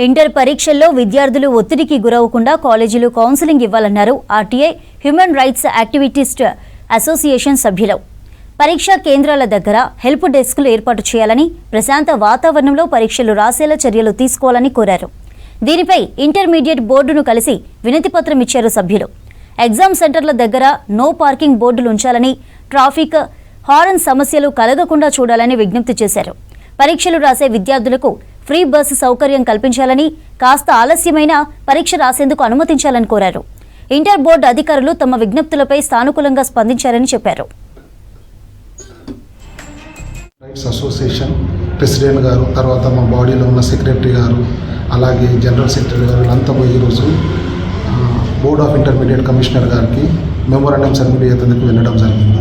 Inter పరీక్షల్లో విద్యార్థులు ఒత్తిడికి గురవకుండా కాలేజీలు కౌన్సిలింగ్ ఇవ్వాలన్నారు RTI human rights activist association సభ్యులు. పరీక్షా కేంద్రాల దగ్గర హెల్ప్ డెస్క్లు ఏర్పాటు చేయాలని, ప్రశాంత వాతావరణంలో పరీక్షలు రాసేలా చర్యలు తీసుకోవాలని కోరారు. దీనిపై ఇంటర్మీడియట్ బోర్డును కలిసి వినతిపత్రం ఇచ్చారు సభ్యులు. ఎగ్జామ్ సెంటర్ల దగ్గర నో పార్కింగ్ బోర్డులు ఉంచాలని, ట్రాఫిక్ హారన్ సమస్యలు కలగకుండా చూడాలని విజ్ఞప్తి చేశారు. పరీక్షలు రాసే విద్యార్థులకు ఫ్రీ బస్సు సౌకర్యం కల్పించాలని, కాస్త ఆలస్యమైన పరీక్ష రాసేందుకు అనుమతించాలని కోరారు. ఇంటర్ బోర్డు అధికారులు తమ విజ్ఞప్తులపై సానుకూలంగా స్పందించారని చెప్పారు. రైట్స్ అసోసియేషన్ ప్రెసిడెంట్ గారు, తర్వాత మా బాడీలో ఉన్న సెక్రటరీ గారు, అలాగే జనరల్ సెక్రటరీ గారు వీళ్ళంతా పోయి ఈరోజు బోర్డ్ ఆఫ్ ఇంటర్మీడియట్ కమిషనర్ గారికి మెమోరాండం సబ్మిట్ చేసేందుకు వెళ్ళడం జరిగింది.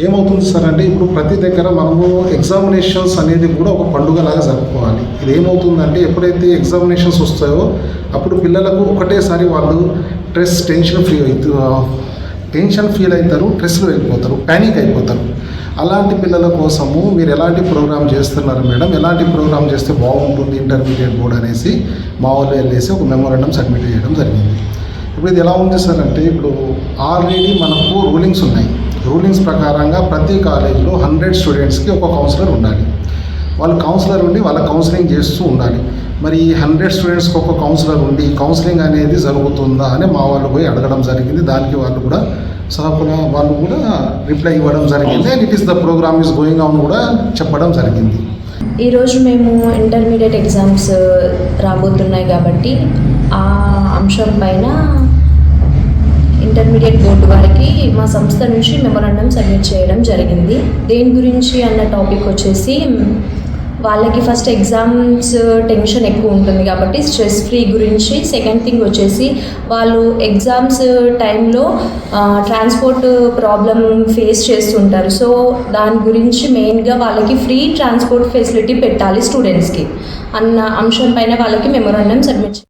ఏమవుతుంది సార్ అంటే ఇప్పుడు ప్రతి దగ్గర మనము ఎగ్జామినేషన్స్ అనేది కూడా ఒక పండుగలాగా జరుపుకోవాలి. ఇది ఏమవుతుందంటే ఎప్పుడైతే ఎగ్జామినేషన్స్ వస్తాయో అప్పుడు పిల్లలకు ఒకటేసారి వాళ్ళు టెన్షన్ ఫీల్ అవుతారు, స్ట్రెస్లో వెళ్ళిపోతారు, ప్యానిక్ అయిపోతారు. అలాంటి పిల్లల కోసము మీరు ఎలాంటి ప్రోగ్రామ్ చేస్తున్నారు మేడం, ఎలాంటి ప్రోగ్రామ్ చేస్తే బాగుంటుంది ఇంటర్మీడియట్ బోర్డు అనేసి మా వాళ్ళు వెళ్ళేసి ఒక మెమోరాండం సబ్మిట్ చేయడం జరిగింది. ఇప్పుడు ఇది ఎలా ఉంది సార్ అంటే ఇప్పుడు ఆల్రెడీ మనకు రూలింగ్స్ ఉన్నాయి. రూలింగ్స్ ప్రకారంగా ప్రతి కాలేజీలో 100 స్టూడెంట్స్కి ఒక కౌన్సిలర్ ఉండాలి. వాళ్ళు కౌన్సిలర్ ఉండి వాళ్ళ కౌన్సిలింగ్ చేస్తూ ఉండాలి. మరి ఈ 100 స్టూడెంట్స్కి ఒక కౌన్సిలర్ ఉండి కౌన్సిలింగ్ అనేది జరుగుతుందా అని మా వాళ్ళు పోయి అడగడం జరిగింది. దానికి వాళ్ళు కూడా రిప్లై ఇవ్వడం జరిగింది. And it is the program is going on కూడా చెప్పడం జరిగింది. ఈరోజు మేము ఇంటర్మీడియట్ ఎగ్జామ్స్ రాబోతున్నాయి కాబట్టి ఆ అంశం పైన ఇంటర్మీడియట్ బోర్డు వారికి మా సంస్థ నుంచి మెమోరాండం సబ్మిట్ చేయడం జరిగింది. దేని గురించి అన్న టాపిక్ వచ్చేసి వాళ్ళకి ఫస్ట్ ఎగ్జామ్స్ టెన్షన్ ఎక్కువ ఉంటుంది కాబట్టి స్ట్రెస్ ఫ్రీ గురించి. సెకండ్ థింగ్ వచ్చేసి వాళ్ళు ఎగ్జామ్స్ టైంలో ట్రాన్స్పోర్ట్ ప్రాబ్లం ఫేస్ చేస్తుంటారు. సో దాని గురించి మెయిన్గా వాళ్ళకి ఫ్రీ ట్రాన్స్పోర్ట్ ఫెసిలిటీ పెట్టాలి స్టూడెంట్స్కి అన్న అంశం పైన వాళ్ళకి మెమోరాండం సబ్మిట్